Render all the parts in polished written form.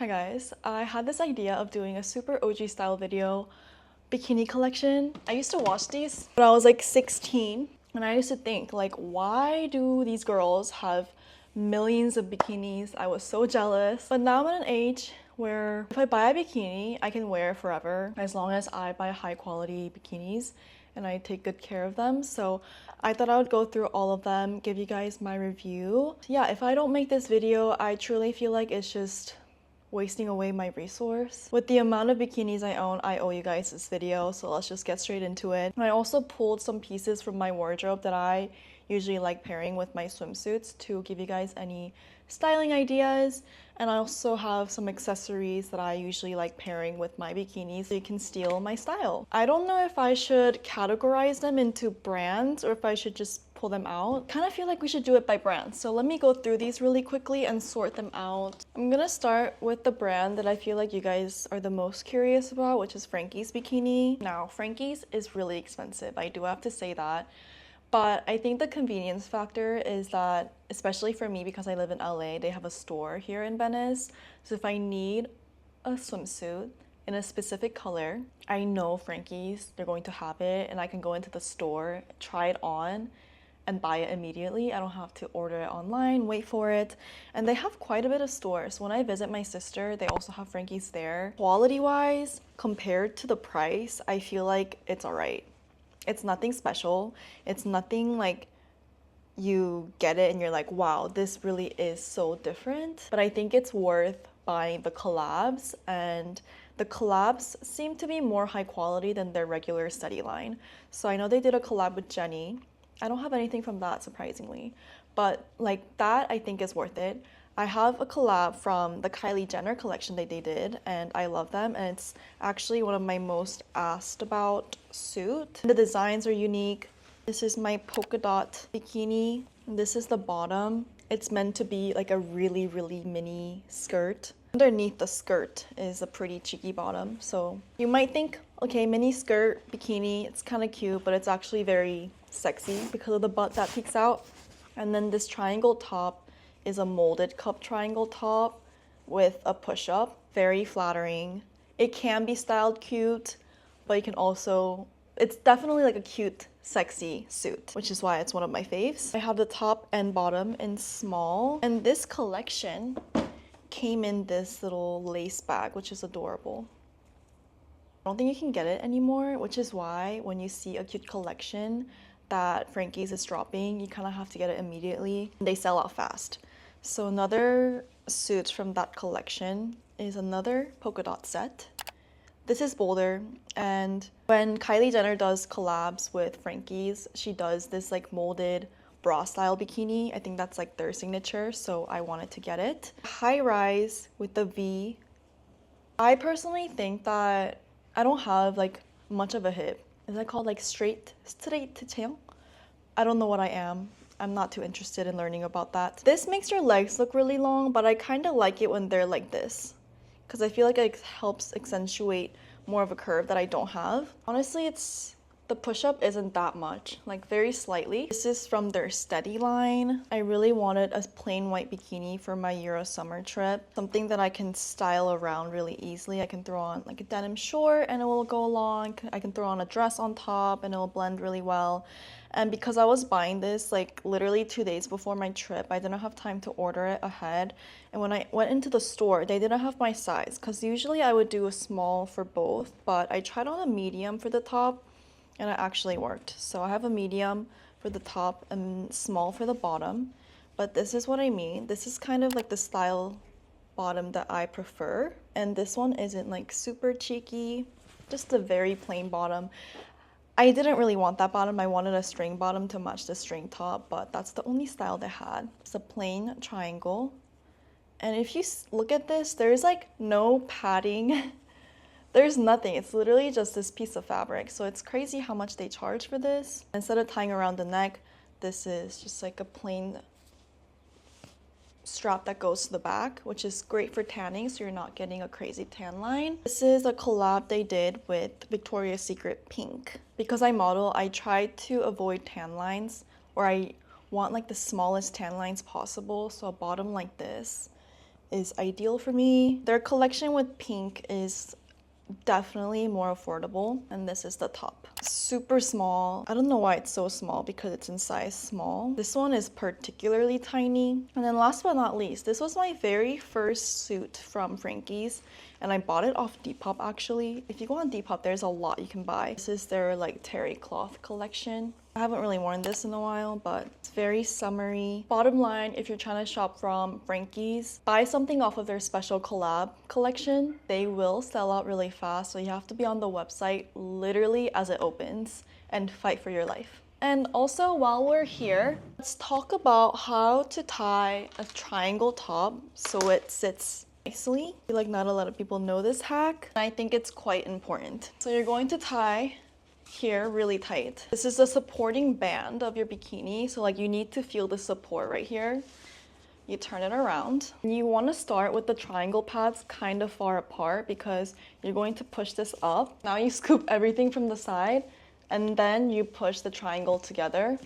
Hi guys, I had this idea of doing a super OG style video bikini collection. I used to watch these when I was like 16 and I used to think like, why do these girls have millions of bikinis? I was so jealous. But now I'm at an age where if I buy a bikini, I can wear it forever as long as I buy high quality bikinis and I take good care of them. So I thought I would go through all of them, give you guys my review. Yeah, if I don't make this video, I truly feel like it's just wasting away my resource. With the amount of bikinis I own, I owe you guys this video, so let's just get straight into it. I also pulled some pieces from my wardrobe that I usually like pairing with my swimsuits to give you guys any styling ideas. And I also have some accessories that I usually like pairing with my bikinis so you can steal my style. I don't know if I should categorize them into brands or if I should just pull them out. Kind of feel like we should do it by brand. So let me go through these really quickly and sort them out. I'm gonna start with the brand that I feel like you guys are the most curious about, which is Frankie's Bikini. Now, Frankie's is really expensive. I do have to say that. But I think the convenience factor is that, especially for me because I live in LA, they have a store here in Venice. So if I need a swimsuit in a specific color, I know Frankie's, they're going to have it and I can go into the store, try it on, and buy it immediately. I don't have to order it online, wait for it. And they have quite a bit of stores. When I visit my sister, they also have Frankie's there. Quality-wise, compared to the price, I feel like it's alright. It's nothing special. It's nothing like you get it and you're like, wow, this really is so different. But I think it's worth buying the collabs, and the collabs seem to be more high quality than their regular study line. So I know they did a collab with Jenny. I don't have anything from that, surprisingly, but like that I think is worth it. I have a collab from the Kylie Jenner collection that they did and I love them, and it's actually one of my most asked about suit. The designs are unique. This is my polka dot bikini. This is the bottom. It's meant to be like a really, really mini skirt. Underneath the skirt is a pretty cheeky bottom. So you might think, okay, mini skirt, bikini, it's kind of cute, but it's actually very sexy because of the butt that peeks out. And then this triangle top is a molded cup triangle top with a push-up. Very flattering. It can be styled cute, but you can also, it's definitely like a cute, sexy suit, which is why it's one of my faves. I have the top and bottom in small, and this collection came in this little lace bag, which is adorable. I don't think you can get it anymore, which is why when you see a cute collection that Frankie's is dropping, you kind of have to get it immediately. They sell out fast. So another suit from that collection is another polka dot set. This is bolder, and when Kylie Jenner does collabs with Frankie's, she does this like molded bra style bikini. I think that's like their signature, so I wanted to get it. High rise with the V. I personally think that I don't have like much of a hip. Is that called like straight to tail? I don't know what I am. I'm not too interested in learning about that. This makes your legs look really long, but I kind of like it when they're like this because I feel like it helps accentuate more of a curve that I don't have. Honestly, the push-up isn't that much, like very slightly. This is from their Steady line. I really wanted a plain white bikini for my Euro summer trip. Something that I can style around really easily. I can throw on like a denim short and it will go along. I can throw on a dress on top and it will blend really well. And because I was buying this like literally 2 days before my trip, I didn't have time to order it ahead. And when I went into the store, they didn't have my size because usually I would do a small for both, but I tried on a medium for the top and it actually worked. So I have a medium for the top and small for the bottom, but this is what I mean. This is kind of like the style bottom that I prefer, and this one isn't like super cheeky, just a very plain bottom. I didn't really want that bottom. I wanted a string bottom to match the string top, but that's the only style they had. It's a plain triangle, and if you look at this, there's like no padding. There's nothing. It's literally just this piece of fabric. So it's crazy how much they charge for this. Instead of tying around the neck, this is just like a plain strap that goes to the back, which is great for tanning so you're not getting a crazy tan line. This is a collab they did with Victoria's Secret Pink. Because I model, I try to avoid tan lines, or I want like the smallest tan lines possible. So a bottom like this is ideal for me. Their collection with pink is definitely more affordable, and this is the top. Super small. I don't know why it's so small because it's in size small. This one is particularly tiny. And then last but not least, this was my very first suit from Frankies, and I bought it off Depop actually. If you go on Depop, there's a lot you can buy. This is their like terry cloth collection. I haven't really worn this in a while, but it's very summery. Bottom line, if you're trying to shop from Frankies, buy something off of their special collab collection. They will sell out really fast, so you have to be on the website literally as it opens and fight for your life. And also, while we're here, let's talk about how to tie a triangle top so it sits nicely. I feel like not a lot of people know this hack. I think it's quite important. So you're going to tie here really tight. This is a supporting band of your bikini, so like you need to feel the support right here. You turn it around. You want to start with the triangle pads kind of far apart because you're going to push this up. Now you scoop everything from the side and then you push the triangle together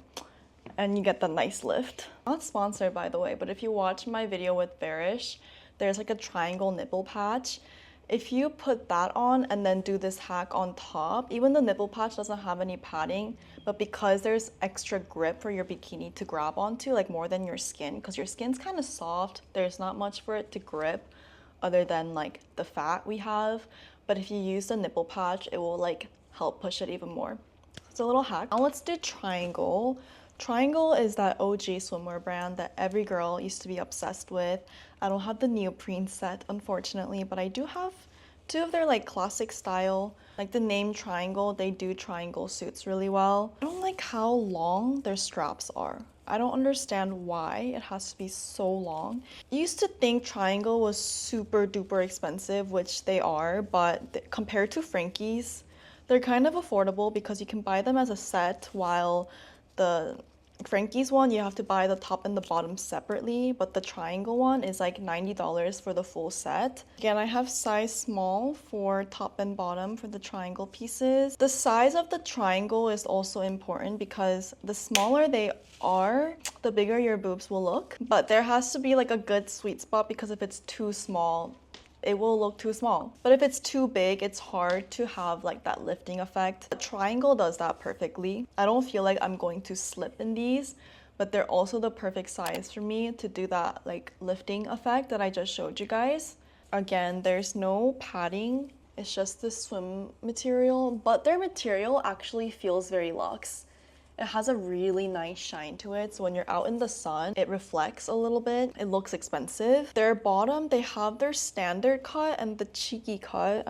and you get the nice lift. Not sponsored by the way, but if you watch my video with Barish, there's like a triangle nipple patch. If you put that on and then do this hack on top, even the nipple patch doesn't have any padding, but because there's extra grip for your bikini to grab onto, like more than your skin, because your skin's kind of soft, there's not much for it to grip other than like the fat we have. But if you use the nipple patch, it will like help push it even more. It's a little hack. Now let's do triangle. Triangle is that OG swimwear brand that every girl used to be obsessed with. I don't have the neoprene set, unfortunately, but I do have two of their like classic style. Like the name Triangle, they do triangle suits really well. I don't like how long their straps are. I don't understand why it has to be so long. I used to think Triangle was super duper expensive, which they are, but compared to Frankies, they're kind of affordable because you can buy them as a set, while the Frankies one, you have to buy the top and the bottom separately, but the Triangle one is like $90 for the full set. Again, I have size small for top and bottom for the triangle pieces. The size of the triangle is also important because the smaller they are, the bigger your boobs will look. But there has to be like a good sweet spot because if it's too small, it will look too small. But if it's too big, it's hard to have like that lifting effect. The triangle does that perfectly. I don't feel like I'm going to slip in these, but they're also the perfect size for me to do that like lifting effect that I just showed you guys. Again, there's no padding. It's just the swim material, but their material actually feels very luxe. It has a really nice shine to it, so when you're out in the sun, it reflects a little bit. It looks expensive. Their bottom, they have their standard cut and the cheeky cut.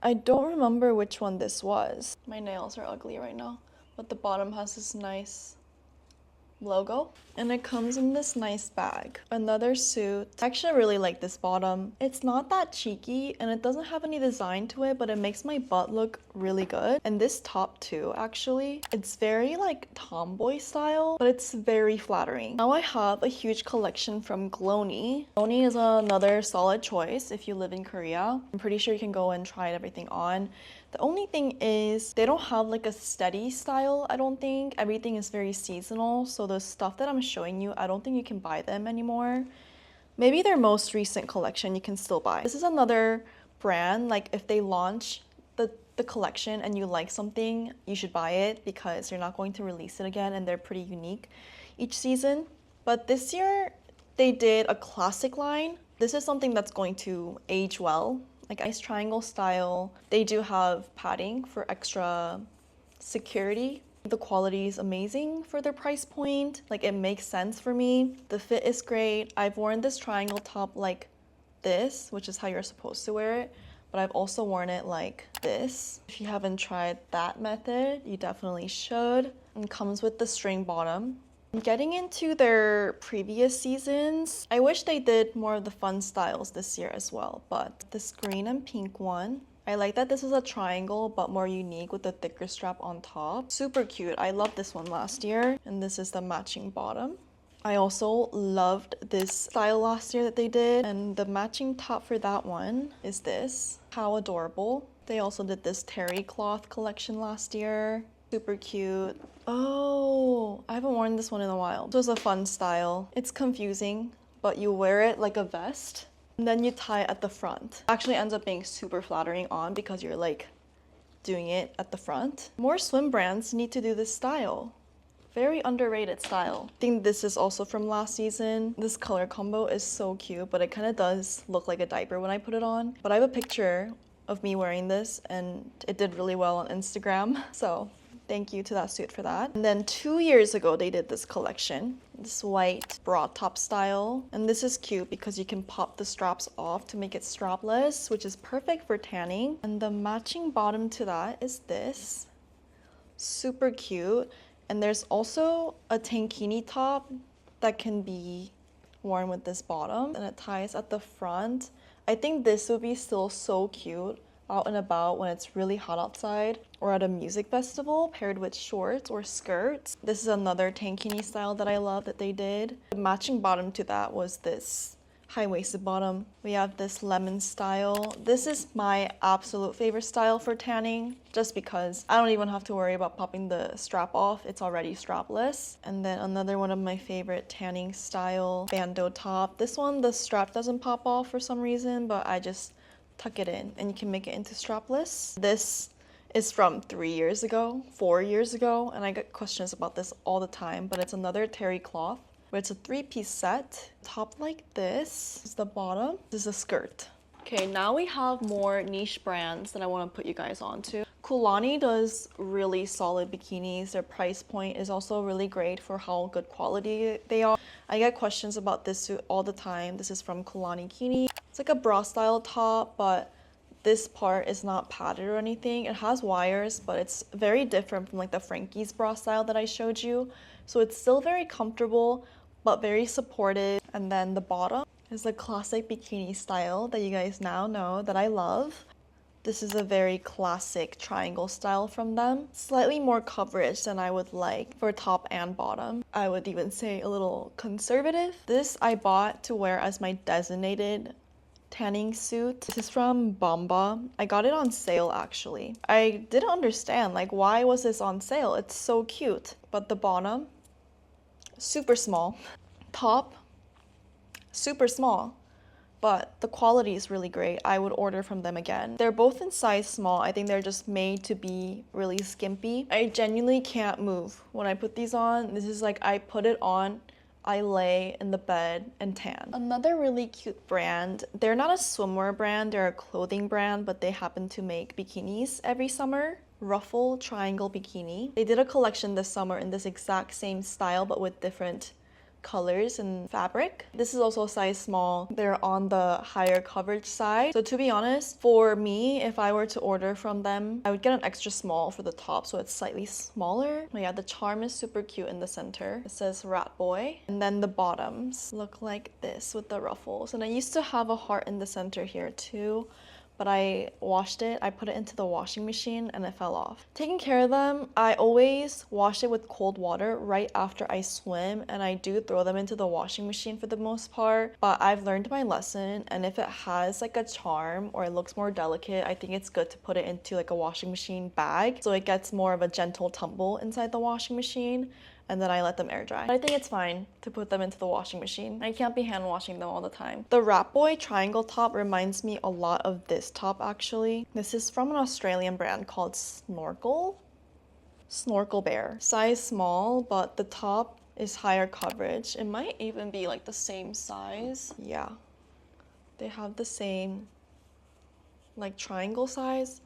I don't remember which one this was. My nails are ugly right now, but the bottom has this nice logo and it comes in this nice bag. Another suit. I actually really like this bottom. It's not that cheeky and it doesn't have any design to it, but it makes my butt look really good. And this top too, actually, it's very like tomboy style, but it's very flattering. Now I have a huge collection from Glowny. Glowny is another solid choice if you live in Korea. I'm pretty sure you can go and try everything on. The only thing is they don't have like a steady style, I don't think. Everything is very seasonal, so the stuff that I'm showing you, I don't think you can buy them anymore. Maybe their most recent collection you can still buy. This is another brand, like if they launch the collection and you like something, you should buy it because you're not going to release it again and they're pretty unique each season. But this year they did a classic line. This is something that's going to age well. Like ice triangle style. They do have padding for extra security. The quality is amazing for their price point. Like it makes sense for me. The fit is great. I've worn this triangle top like this, which is how you're supposed to wear it. But I've also worn it like this. If you haven't tried that method, you definitely should. And comes with the string bottom. Getting into their previous seasons, I wish they did more of the fun styles this year as well, but this green and pink one, I like that this is a triangle but more unique with a thicker strap on top. Super cute. I loved this one last year, and this is the matching bottom. I also loved this style last year that they did, and the matching top for that one is this. How adorable. They also did this terry cloth collection last year. Super cute. Oh, I haven't worn this one in a while. This was a fun style. It's confusing, but you wear it like a vest. And then you tie it at the front. Actually ends up being super flattering on because you're like doing it at the front. More swim brands need to do this style. Very underrated style. I think this is also from last season. This color combo is so cute, but it kind of does look like a diaper when I put it on. But I have a picture of me wearing this and it did really well on Instagram. So thank you to that suit for that. And then 2 years ago, they did this collection, this white bra top style. And this is cute because you can pop the straps off to make it strapless, which is perfect for tanning. And the matching bottom to that is this. Super cute. And there's also a tankini top that can be worn with this bottom, and it ties at the front. I think this would be still so cute out and about when it's really hot outside or at a music festival paired with shorts or skirts. This is another tankini style that I love that they did. The matching bottom to that was this high-waisted bottom. We have this lemon style. This is my absolute favorite style for tanning just because I don't even have to worry about popping the strap off. It's already strapless. And then another one of my favorite tanning style bandeau top. This one, the strap doesn't pop off for some reason, but I just tuck it in and you can make it into strapless. This is from 3 years ago, 4 years ago, and I get questions about this all the time, but it's another terry cloth. But it's a 3-piece set. Top like this is the bottom. This is a skirt. Okay, now we have more niche brands that I want to put you guys on to. Kulani does really solid bikinis. Their price point is also really great for how good quality they are. I get questions about this suit all the time. This is from Kulani Bikini. It's like a bra style top, but this part is not padded or anything. It has wires, but it's very different from like the frankies bra style that I showed you. So it's still very comfortable, but very supportive. And then the bottom is the classic bikini style that you guys now know that I love. This is a very classic triangle style from them. Slightly more coverage than I would like for top and bottom. I would even say a little conservative. This I bought to wear as my designated tanning suit. This is from Bomba. I got it on sale actually. I didn't understand like why was this on sale? It's so cute. But the bottom, super small. Top, super small. But the quality is really great. I would order from them again. They're both in size small. I think they're just made to be really skimpy. I genuinely can't move when I put these on. This is like I put it on, I lay in the bed and tan. Another really cute brand. They're not a swimwear brand, they're a clothing brand, but they happen to make bikinis every summer. Ruffle Triangle Bikini. They did a collection this summer in this exact same style, but with different colors and fabric. This is also a size small. They're on the higher coverage side. So to be honest, for me, if I were to order from them, I would get an extra small for the top so it's slightly smaller. But yeah, the charm is super cute in the center. It says Rat Boy. And then the bottoms look like this with the ruffles. And I used to have a heart in the center here too, but I washed it. I put it into the washing machine and it fell off. Taking care of them, I always wash it with cold water right after I swim, and I do throw them into the washing machine for the most part, but I've learned my lesson, and if it has like a charm or it looks more delicate, I think it's good to put it into like a washing machine bag so it gets more of a gentle tumble inside the washing machine, and then I let them air dry. But I think it's fine to put them into the washing machine. I can't be hand washing them all the time. The Rat Boy triangle top reminds me a lot of this top actually. This is from an Australian brand called Snorkel Bear. Size small, but the top is higher coverage. It might even be like the same size. Yeah, they have the same like triangle size.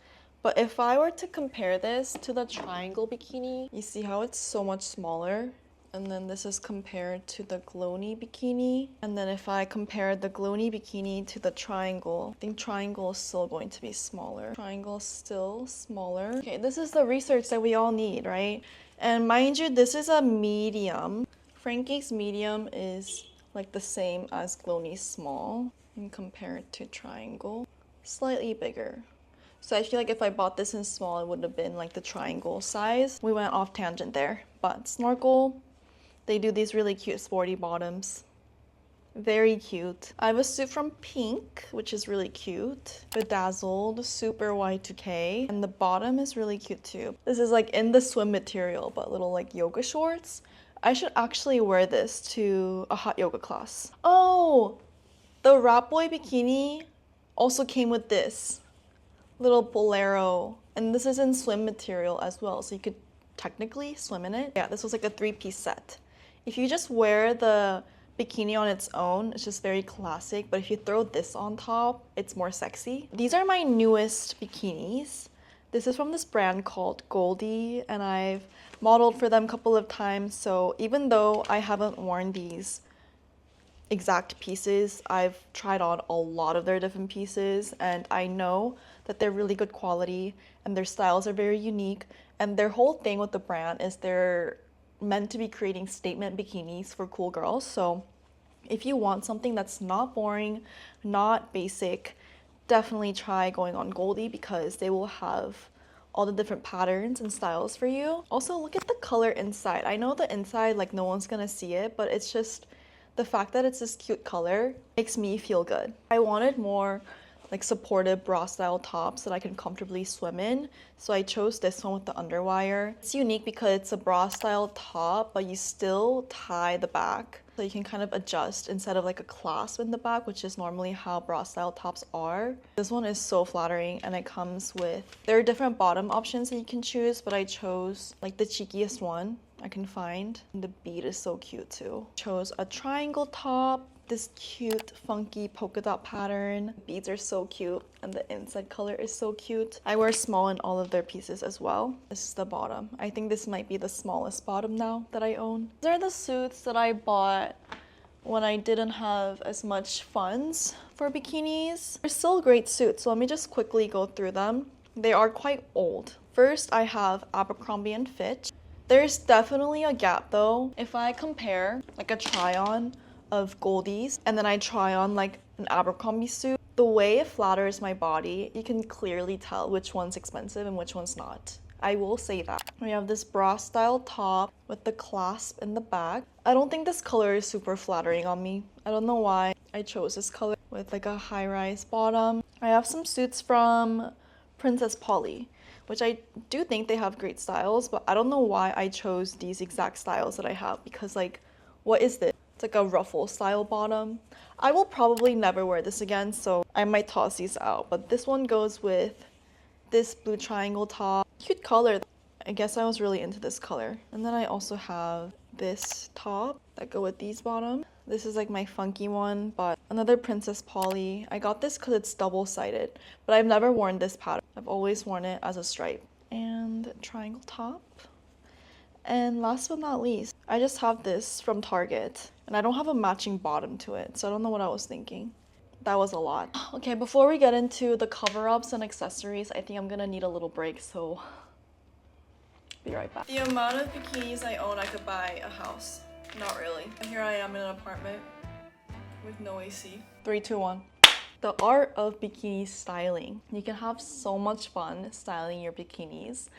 But if I were to compare this to the triangle bikini, you see how it's so much smaller? And then this is compared to the glowny bikini. And then if I compare the glowny bikini to the triangle, I think triangle is still going to be smaller. Triangle is still smaller. Okay, this is the research that we all need, right? And mind you, this is a medium. Frankie's medium is like the same as glowny's small. And compare it to triangle, slightly bigger. So I feel like if I bought this in small, it would have been like the triangle size. We went off tangent there, but Snorkel, they do these really cute sporty bottoms. Very cute. I have a suit from Pink, which is really cute. Bedazzled, super Y2K. And the bottom is really cute too. This is like in the swim material, but little like yoga shorts. I should actually wear this to a hot yoga class. Oh! The Rat Boy bikini also came with this little bolero, and this is in swim material as well, so you could technically swim in it. Yeah, this was like a 3-piece set. If you just wear the bikini on its own, it's just very classic, but if you throw this on top, it's more sexy. These are my newest bikinis. This is from this brand called Goldie, and I've modeled for them a couple of times, so even though I haven't worn these exact pieces, I've tried on a lot of their different pieces, and I know that they're really good quality and their styles are very unique, and their whole thing with the brand is they're meant to be creating statement bikinis for cool girls. So if you want something that's not boring, not basic, definitely try going on Goldie because they will have all the different patterns and styles for you. Also, look at the color inside. I know the inside, like, no one's gonna see it, but it's just the fact that it's this cute color makes me feel good. I wanted more like supportive bra style tops that I can comfortably swim in, so I chose this one with the underwire. It's unique because it's a bra style top, but you still tie the back, so you can kind of adjust instead of like a clasp in the back, which is normally how bra style tops are. This one is so flattering, and it comes with, there are different bottom options that you can choose, but I chose like the cheekiest one I can find. And the bead is so cute too. Chose a triangle top, this cute funky polka dot pattern. Beads are so cute, and the inside color is so cute. I wear small in all of their pieces as well. This is the bottom. I think this might be the smallest bottom now that I own. These are the suits that I bought when I didn't have as much funds for bikinis. They're still great suits, so let me just quickly go through them. They are quite old. First, I have Abercrombie and Fitch. There's definitely a gap though. If I compare like a try-on of Goldie's and then I try on like an Abercrombie suit, the way it flatters my body, you can clearly tell which one's expensive and which one's not. I will say that. We have this bra style top with the clasp in the back. I don't think this color is super flattering on me. I don't know why I chose this color with like a high-rise bottom. I have some suits from Princess Polly, which I do think they have great styles, but I don't know why I chose these exact styles that I have, because like, what is this? It's like a ruffle style bottom. I will probably never wear this again, so I might toss these out, but this one goes with this blue triangle top. Cute color. I guess I was really into this color. And then I also have this top that go with these bottoms. This is like my funky one, but another Princess Polly. I got this because it's double-sided, but I've never worn this pattern. I've always worn it as a stripe. And triangle top. And last but not least, I just have this from Target, and I don't have a matching bottom to it, so I don't know what I was thinking. That was a lot. Okay, before we get into the cover-ups and accessories, I think I'm gonna need a little break, so be right back. The amount of bikinis I own, I could buy a house. Not really. And here I am in an apartment with no AC. 3, 2, 1. The art of bikini styling. You can have so much fun styling your bikinis.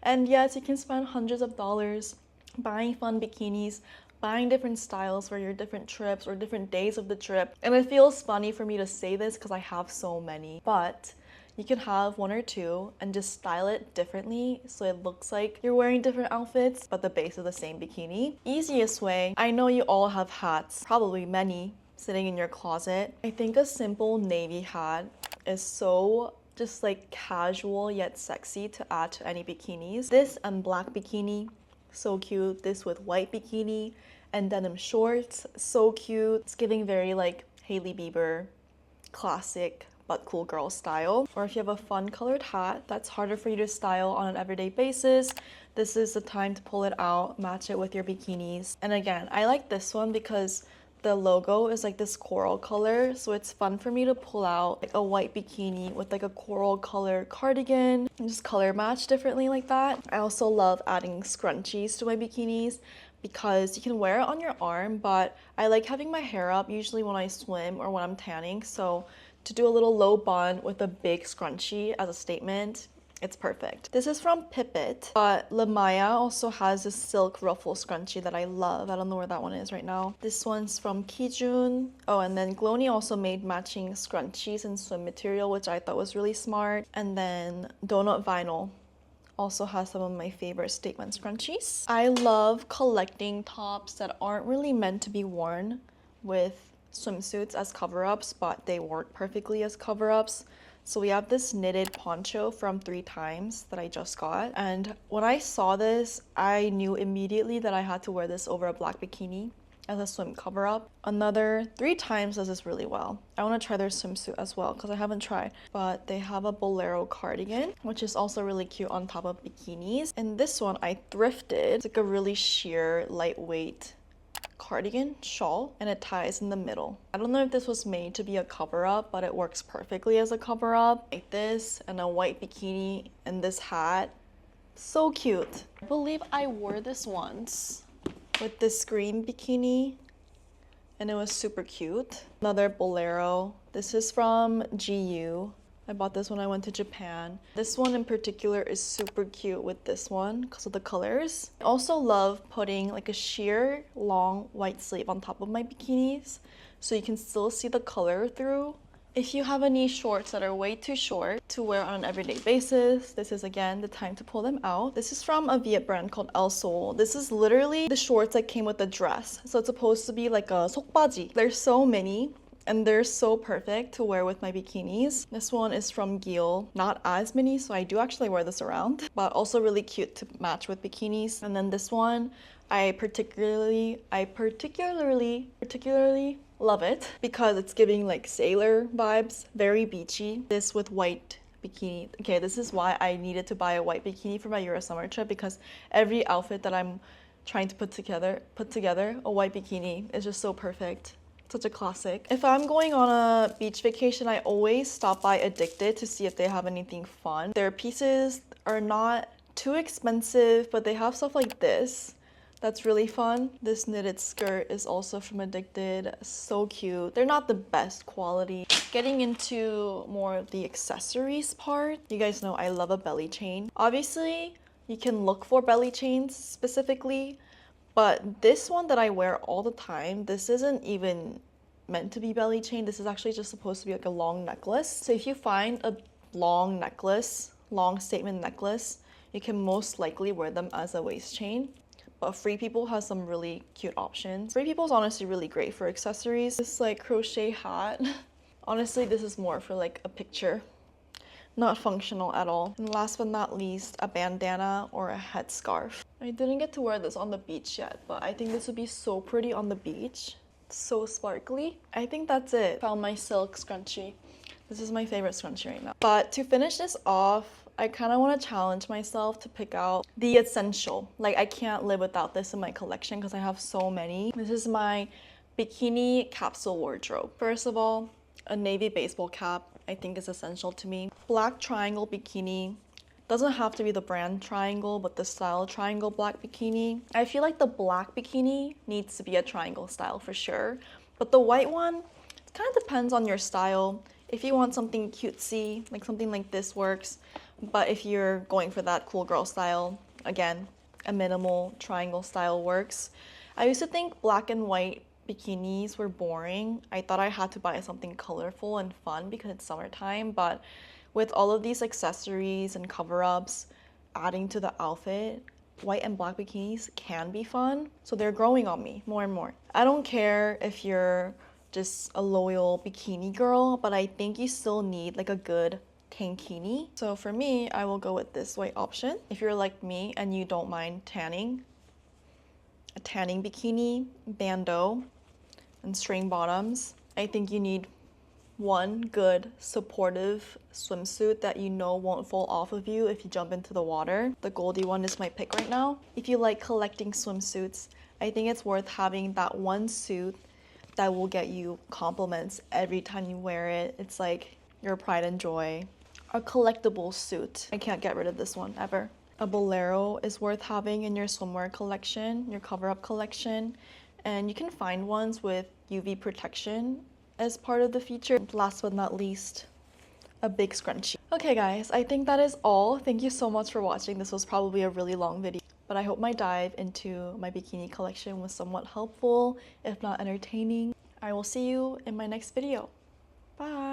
And yes, you can spend hundreds of dollars buying fun bikinis, buying different styles for your different trips or different days of the trip. And it feels funny for me to say this because I have so many, but you can have 1 or 2 and just style it differently so it looks like you're wearing different outfits, but the base of the same bikini. Easiest way, I know you all have hats, probably many, sitting in your closet. I think a simple navy hat is so just like casual yet sexy to add to any bikinis. This and black bikini, so cute. This with white bikini and denim shorts, so cute. It's giving very like Hailey Bieber, classic but cool girl style. Or if you have a fun colored hat that's harder for you to style on an everyday basis, this is the time to pull it out, match it with your bikinis. And again, I like this one because the logo is like this coral color, so it's fun for me to pull out like a white bikini with like a coral color cardigan and just color match differently like that. I also love adding scrunchies to my bikinis because you can wear it on your arm, but I like having my hair up usually when I swim or when I'm tanning, so to do a little low bun with a big scrunchie as a statement, it's perfect. This is from Pipit, but Lamaya also has this silk ruffle scrunchie that I love. I don't know where that one is right now. This one's from Kijun. Oh, and then Glowny also made matching scrunchies in swim material, which I thought was really smart. And then Donut Vinyl also has some of my favorite statement scrunchies. I love collecting tops that aren't really meant to be worn with swimsuits as cover-ups, but they work perfectly as cover-ups. So we have this knitted poncho from 3 Times that I just got. And when I saw this, I knew immediately that I had to wear this over a black bikini as a swim cover-up. Another 3 Times does this really well. I want to try their swimsuit as well because I haven't tried. But they have a bolero cardigan, which is also really cute on top of bikinis. And this one I thrifted. It's like a really sheer, lightweight cardigan shawl, and it ties in the middle. I don't know if this was made to be a cover-up, but it works perfectly as a cover-up. Like this, and a white bikini, and this hat. So cute. I believe I wore this once with this green bikini, and it was super cute. Another bolero. This is from GU. I bought this when I went to Japan. This one in particular is super cute with this one because of the colors. I also love putting like a sheer long white sleeve on top of my bikinis so you can still see the color through. If you have any shorts that are way too short to wear on an everyday basis, this is again the time to pull them out. This is from a Viet brand called El Sol. This is literally the shorts that came with the dress. So it's supposed to be like a 속바지. There's so many. And they're so perfect to wear with my bikinis. This one is from Gil. Not as many, so I do actually wear this around, but also really cute to match with bikinis. And then this one, I particularly love it because it's giving like sailor vibes, very beachy. This with white bikini. Okay, this is why I needed to buy a white bikini for my Euro summer trip, because every outfit that I'm trying to put together, a white bikini is just so perfect. Such a classic. If I'm going on a beach vacation, I always stop by Addicted to see if they have anything fun. Their pieces are not too expensive, but they have stuff like this that's really fun. This knitted skirt is also from Addicted. So cute. They're not the best quality. Getting into more of the accessories part, you guys know I love a belly chain. Obviously, you can look for belly chains specifically, but this one that I wear all the time, this isn't even meant to be belly chain. This is actually just supposed to be like a long necklace. So if you find a long necklace, long statement necklace, you can most likely wear them as a waist chain. But Free People has some really cute options. Free People is honestly really great for accessories. This like crochet hat. Honestly, this is more for like a picture. Not functional at all. And last but not least, a bandana or a headscarf. I didn't get to wear this on the beach yet, but I think this would be so pretty on the beach. So sparkly. I think that's it. Found my silk scrunchie. This is my favorite scrunchie right now. But to finish this off, I kind of want to challenge myself to pick out the essential. Like, I can't live without this in my collection because I have so many. This is my bikini capsule wardrobe. First of all, a navy baseball cap I think is essential to me. Black triangle bikini. Doesn't have to be the brand triangle, but the style triangle black bikini. I feel like the black bikini needs to be a triangle style for sure. But the white one, it kind of depends on your style. If you want something cutesy, like something like this works. But if you're going for that cool girl style, again, a minimal triangle style works. I used to think black and white bikinis were boring. I thought I had to buy something colorful and fun because it's summertime, but with all of these accessories and cover-ups adding to the outfit, white and black bikinis can be fun. So they're growing on me more and more. I don't care if you're just a loyal bikini girl, but I think you still need like a good tankini. So for me, I will go with this white option. If you're like me and you don't mind tanning, a tanning bikini, bandeau, and string bottoms. I think you need one good supportive swimsuit that you know won't fall off of you if you jump into the water. The Goldie one is my pick right now. If you like collecting swimsuits, I think it's worth having that one suit that will get you compliments every time you wear it. It's like your pride and joy. A collectible suit. I can't get rid of this one ever. A bolero is worth having in your swimwear collection, your cover-up collection. And you can find ones with UV protection as part of the feature. Last but not least, a big scrunchie. Okay guys, I think that is all. Thank you so much for watching. This was probably a really long video, but I hope my dive into my bikini collection was somewhat helpful, if not entertaining. I will see you in my next video. Bye!